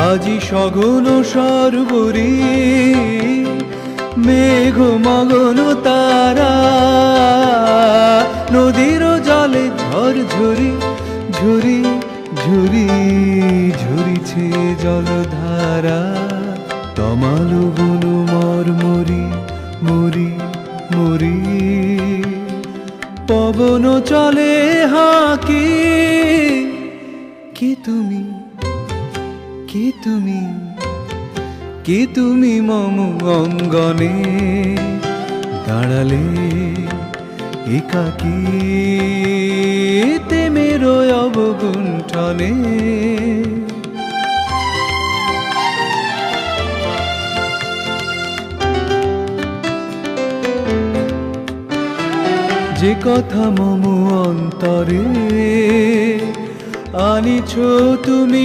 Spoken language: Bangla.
আজি সঘন সর্বরী মেঘ মগন তারা নদীর জলে ঝরঝরি ঝরি ঝরি ঝরিছে জলধারা তমাল বনু মরি মরি মরি পবন চলে হাঁকি কে তুমি কে তুমি কে তুমি মম অঙ্গনে দাঁড়ালে একাকী তেমের অবগুণ্ঠনে যে কথা মম অন্তরে আনিছ তুমি